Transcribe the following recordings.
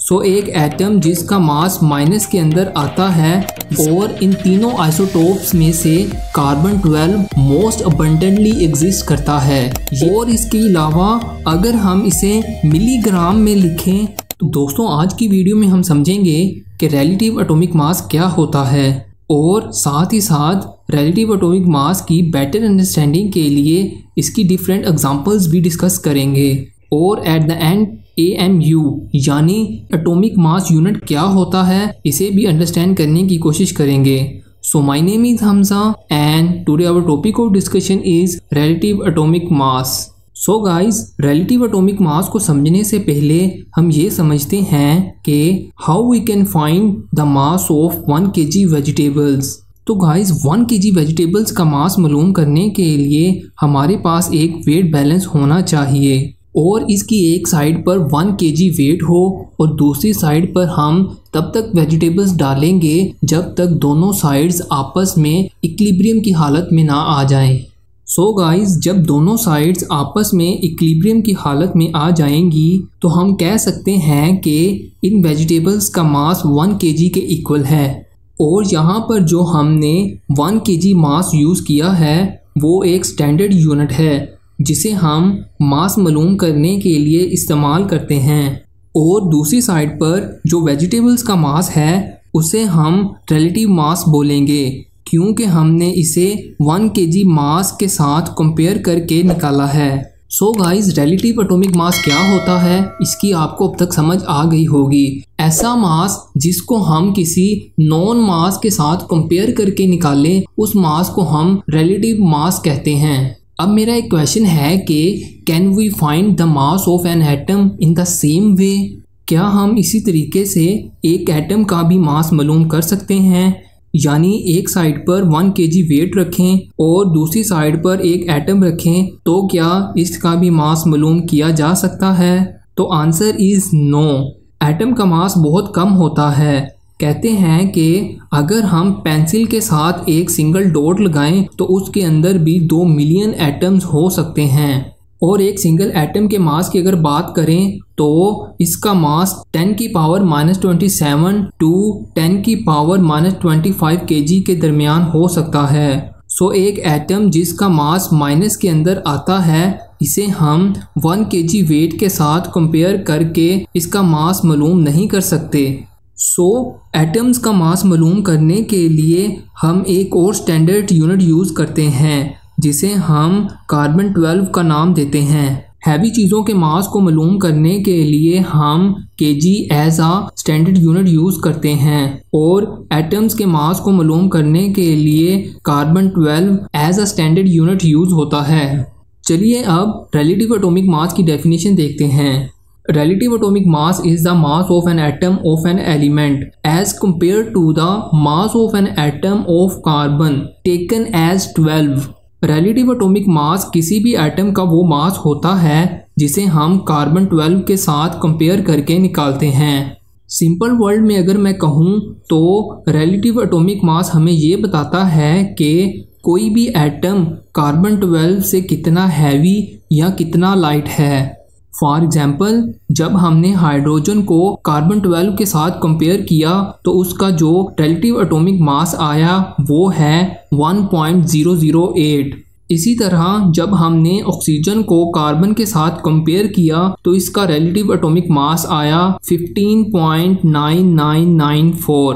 सो एक एटम जिसका मास माइनस के अंदर आता है और इन तीनों आइसोटोप्स में से कार्बन 12 मोस्ट अबंडेंटली एग्जिस्ट करता है। और इसके अलावा अगर हम इसे मिलीग्राम में लिखें तो दोस्तों आज की वीडियो में हम समझेंगे कि रिलेटिव एटॉमिक मास क्या होता है और साथ ही साथ रिलेटिव एटॉमिक मास की बेटर अंडरस्टैंडिंग के लिए इसकी डिफरेंट एग्जांपल्स भी डिस्कस करेंगे। और एट द एंड AMU यानी एटॉमिक मास यूनिट क्या होता है इसे भी अंडरस्टैंड करने की कोशिश करेंगे। So my name is Hamza and today our topic of discussion is relative atomic mass. So guys, relative atomic mass को समझने से पहले हम ये समझते हैं कि how we can find the mass of 1 kg vegetables. तो गाइस 1 kg वेजिटेबल्स का मास मालूम करने के लिए हमारे पास एक वेट बैलेंस होना चाहिए और इसकी एक साइड पर 1 kg वेट हो और दूसरी साइड पर हम तब तक वेजिटेबल्स डालेंगे जब तक दोनों साइड्स आपस में इक्विलिब्रियम की हालत में ना आ जाएं। सो गाइस, जब दोनों साइड्स आपस में इक्विलिब्रियम की हालत में आ जाएंगी तो हम कह सकते हैं कि इन वेजिटेबल्स का मास 1 kg के इक्वल है। और यहाँ पर जो हमने 1 kg मास यूज़ किया है वो एक स्टैंडर्ड यूनिट है जिसे हम मास मालूम करने के लिए इस्तेमाल करते हैं। और दूसरी साइड पर जो वेजिटेबल्स का मास है उसे हम रिलेटिव मास बोलेंगे क्योंकि हमने इसे 1 kg मास के साथ कंपेयर करके निकाला है। सो गाइस, रिलेटिव एटॉमिक मास क्या होता है इसकी आपको अब तक समझ आ गई होगी। ऐसा मास जिसको हम किसी नॉन मास के साथ कंपेयर करके निकालें उस मास को हम रिलेटिव मास कहते हैं। अब मेरा एक क्वेश्चन है कि can we find the mass of an atom in the same way. क्या हम इसी तरीके से एक एटम का भी मास मालूम कर सकते हैं, यानी एक साइड पर 1 kg वेट रखें और दूसरी साइड पर एक एटम रखें तो क्या इसका भी मास मालूम किया जा सकता है? तो आंसर इज नो। एटम का मास बहुत कम होता है। कहते हैं कि अगर हम पेंसिल के साथ एक सिंगल डॉट लगाएं तो उसके अंदर भी 2 मिलियन एटम्स हो सकते हैं। और एक सिंगल एटम के मास की अगर बात करें तो इसका मास 10 की पावर -27 टू 10 की पावर -25 kg के दरमियान हो सकता है। सो एक एटम जिसका मास माइनस के अंदर आता है इसे हम 1 kg वेट के साथ कंपेयर करके इसका मास मालूम नहीं कर सकते। सो एटम्स का मास मालूम करने के लिए हम एक और स्टैंडर्ड यूनिट यूज़ करते हैं जिसे हम कार्बन 12 का नाम देते हैं। हैवी चीज़ों के मास को मालूम करने के लिए हम kg एज आ स्टैंडर्ड यूनिट यूज़ करते हैं और एटम्स के मास को मालूम करने के लिए कार्बन 12 एज आ स्टैंडर्ड यूनिट यूज़ होता है। चलिए अब रिलेटिव एटॉमिक मास की डेफिनेशन देखते हैं। Relative atomic mass is the mass of an atom of an element as compared to the mass of an atom of carbon taken as 12। Relative atomic mass किसी भी atom का वो मास होता है जिसे हम कार्बन 12 के साथ कंपेयर करके निकालते हैं। सिंपल वर्ड में अगर मैं कहूँ तो रिलेटिव एटॉमिक मास हमें ये बताता है कि कोई भी एटम कार्बन 12 से कितना हैवी या कितना लाइट है। फॉर एग्जाम्पल, जब हमने हाइड्रोजन को कार्बन 12 के साथ कंपेयर किया तो उसका जो रिलेटिव एटॉमिक मास आया वो है 1.008। इसी तरह जब हमने ऑक्सीजन को कार्बन के साथ कंपेयर किया तो इसका रिलेटिव एटॉमिक मास आया 15.9994।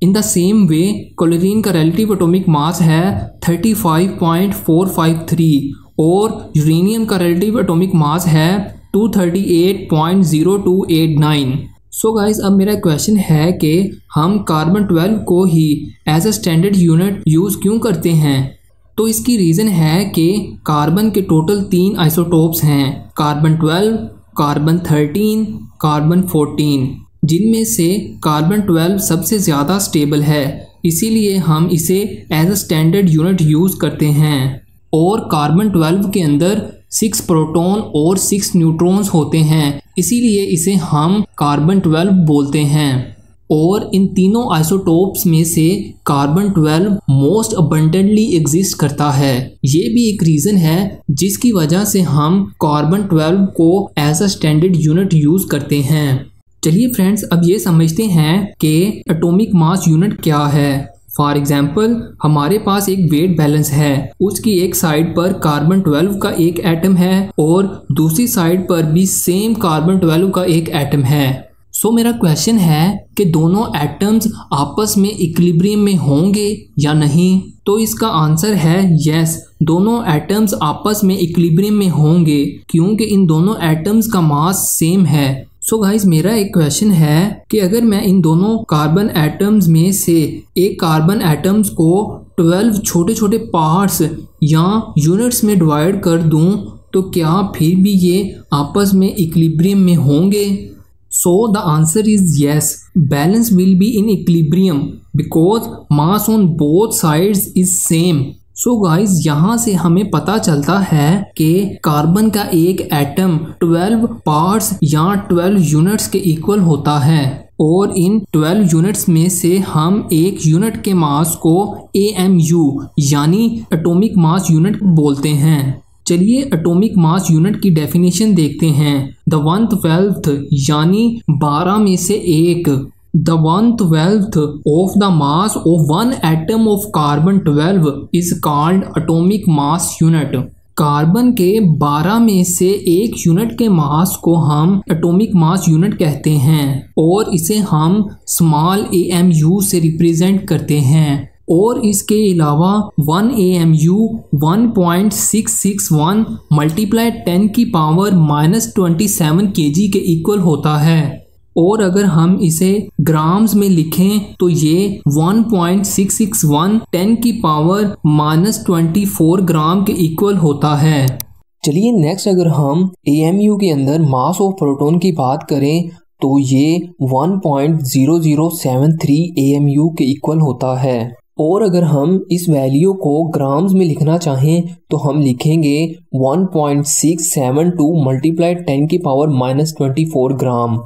इन द सेम वे क्लोरीन का रिलेटिव एटॉमिक मास है 35.453 और यूरेनियम का रिलेटिव एटॉमिक मास है 238.0289। सो गाइस, अब मेरा क्वेश्चन है कि हम कार्बन 12 को ही as a standard unit use क्यों करते हैं। तो इसकी रीज़न है कि कार्बन के टोटल 3 आइसोटोप्स हैं, कार्बन 12, कार्बन 13, कार्बन 14, जिनमें से कार्बन 12 सबसे ज़्यादा स्टेबल है, इसीलिए हम इसे as a standard unit use करते हैं। और कार्बन 12 के अंदर 6 प्रोटॉन और 6 न्यूट्रॉन्स होते हैं, इसीलिए इसे हम कार्बन 12 बोलते हैं। और इन तीनों आइसोटोप्स में से कार्बन 12 मोस्ट अबंडेंटली एग्जिस्ट करता है। ये भी एक रीज़न है जिसकी वजह से हम कार्बन 12 को as a standard unit use करते हैं। चलिए फ्रेंड्स, अब ये समझते हैं कि एटॉमिक मास यूनिट क्या है। फॉर एग्जाम्पल, हमारे पास एक वेट बैलेंस है, उसकी एक साइड पर कार्बन 12 का एक एटम है और दूसरी साइड पर भी सेम कार्बन 12 का एक एटम है। सो मेरा क्वेश्चन है कि दोनों एटम्स आपस में इक्विलिब्रियम में होंगे या नहीं। तो इसका आंसर है यस, दोनों एटम्स आपस में इक्विलिब्रियम में होंगे क्योंकि इन दोनों एटम्स का मास सेम है। सो गाइस, मेरा एक क्वेश्चन है कि अगर मैं इन दोनों कार्बन एटम्स में से एक कार्बन एटम्स को 12 छोटे छोटे पार्ट्स या यूनिट्स में डिवाइड कर दूं तो क्या फिर भी ये आपस में इक्विलिब्रियम में होंगे? So the answer is yes, balance will be in equilibrium because mass on both sides is same. So guys, यहाँ से हमें पता चलता है कि कार्बन का एक एटम 12 पार्ट्स या 12 यूनिट्स के इक्वल होता है और इन 12 यूनिट्स में से हम एक यूनिट के मास को AMU यानी एटॉमिक मास यूनिट बोलते हैं। चलिए एटॉमिक मास यूनिट की डेफिनेशन देखते हैं। द 1/12 यानी 12 में से एक। The 1/12 of the mass of one atom of carbon 12 is called atomic mass unit. Carbon के 12 में से एक यूनिट के मास को हम एटॉमिक मास यूनिट कहते हैं और इसे हम स्मॉल AMU से रिप्रेजेंट करते हैं। और इसके अलावा 1 AMU 1.661 मल्टीप्लाई 10 की पावर -27 kg के इक्वल होता है और अगर हम इसे ग्राम्स में लिखें तो ये 1.661 10 की पावर -24 ग्राम के इक्वल होता है। चलिए नेक्स्ट, अगर हम AMU के अंदर मास ऑफ प्रोटॉन की बात करें तो ये 1.0073 AMU के इक्वल होता है और अगर हम इस वैल्यू को ग्राम्स में लिखना चाहें तो हम लिखेंगे 1.672 मल्टीप्लाई 10 की पावर -24 ग्राम।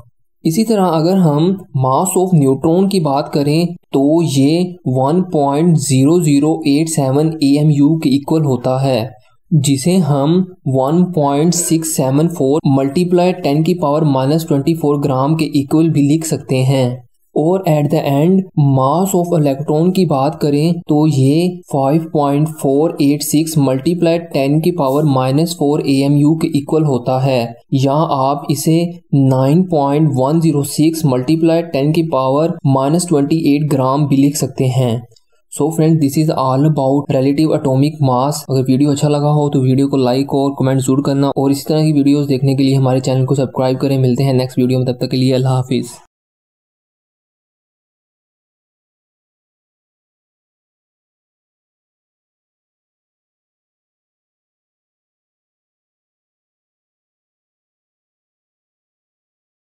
इसी तरह अगर हम मास ऑफ न्यूट्रॉन की बात करें तो ये 1.0087 AMU के इक्वल होता है जिसे हम 1.674 मल्टीप्लाई 10 की पावर -24 ग्राम के इक्वल भी लिख सकते हैं। और at the and mass of electron की बात करें तो ये 5.486 मल्टीप्लाई 10 की पावर -4 AMU के इक्वल होता है या आप इसे 9.106 मल्टीप्लाई 10 की पावर -28 ग्राम भी लिख सकते हैं। So friends, this is all about relative atomic मास। अगर वीडियो अच्छा लगा हो तो वीडियो को लाइक और कमेंट जरूर करना और इसी तरह की वीडियोस देखने के लिए हमारे चैनल को सब्सक्राइब करें। मिलते हैं नेक्स्ट वीडियो में, तब तक के लिए अल्लाह हाफिज़।